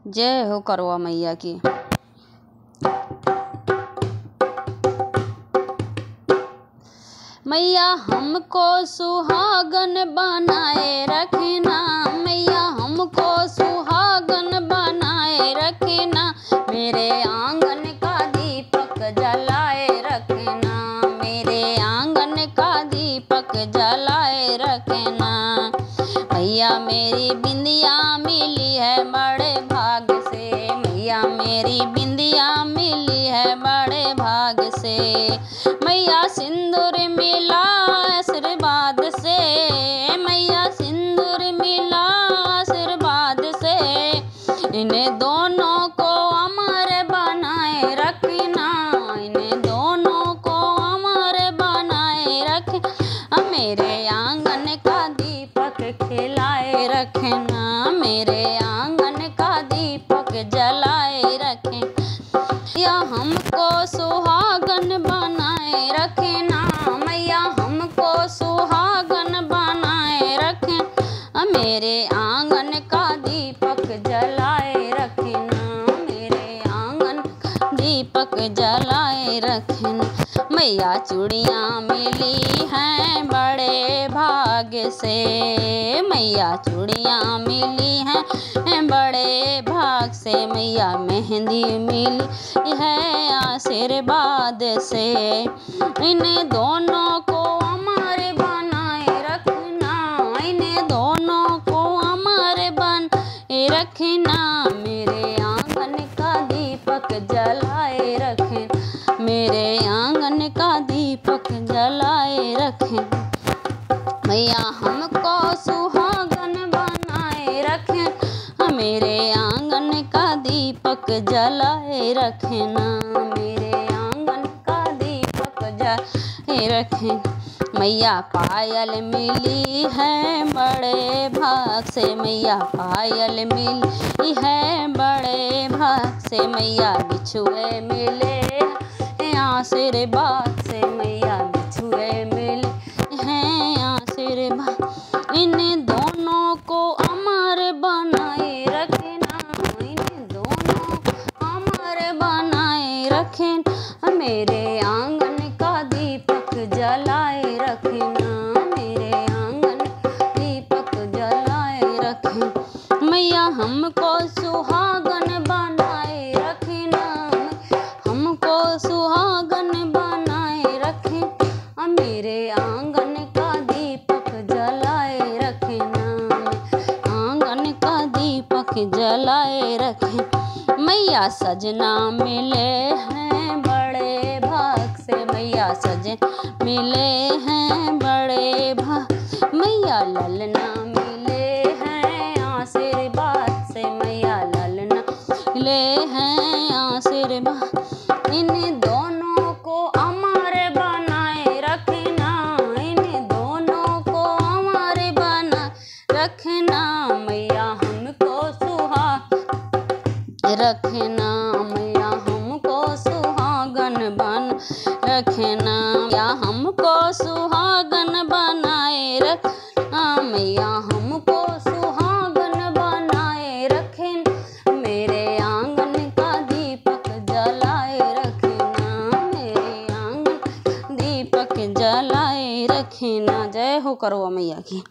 जय हो करवा मैया की। मैया हमको सुहागन बनाए रखना, मैया हमको सुहागन बनाए रखना, मेरे आंगन का दीपक जलाए रखना, मेरे आंगन का दीपक जलाए रखना। मैया मेरी बिंदिया मिली है बड़े भाग से, मैया मेरी बिंदिया मिली है बड़े भाग से, मैया सिंदूर मिला आशीर्वाद से, मैया सिंदूर मिला आशीर्वाद से, इन्हें दोनों को अमर बनाए रखना, इन्हें दोनों को अमर बनाए रखना, मेरे आंगन का दीपक खिलाए रखना, मेरे आंगन का दीपक जलाए रखना। मैया हमको सुहागन बनाए रखना, मैया हमको सुहागन बनाए रखना, मेरे आंगन का दीपक जलाए रखना, मेरे आंगन का दीपक जलाए रखना। मैया चूड़ियाँ मिली हैं बड़े भाग्य से, मैया चूड़ियाँ मिली हैं बड़े भाग से, मैया मेहंदी मिली है आशीर्वाद से, इन दोनों को अमर बनाए रखना, इन दोनों को अमर बनाए रखना, मेरे आंगन का दीपक जलाए रखना, मेरे आंगन का दीपक जलाए रखना। मैया हमको सुहागन बनाए रखना, मेरे आंगन का दीपक जलाए रखना, मेरे आंगन का दीपक जलाए रखना। मैया पायल मिली है बड़े भाग से, मैया पायल मिली है बड़े भाग से, मैया बिछुए मिले आशीर्वाद से, मैया बिछुए मिले हैं आशीर्वाद, इन दोनों को अमर बनाए रखना, इन दोनों को अमर बनाए रखना, मेरे आंगन का दीपक जलाए रखना, मेरे आंगन दीपक जलाए रखना। मैया हमको सुहागन बनाए रखना, हमको सुहागन बनाए रखना, मेरे आंगन का दीपक जलाए रखना, आंगन का दीपक जलाए रखना। मैया सजना मिले हैं बड़े भाग से, मैया सजन मिले हैं बड़े भाग, मैया ललना मिले हैं आशीर्वाद से, मैया ललना मिले हैं आशीर्वाद, इन दोनों को अमर बनाए रखना, इन दोनों को अमर बनाए रखना, मैया हमको रखना, मैया हमको सुहागन बन रखना, मैया हमको सुहागन बनाए रखना, मैया हमको सुहागन बनाए रखना, मेरे आंगन का दीपक जलाए रखना, मेरे आंगन दीपक जलाए रखना। जय हो करवा मैया की।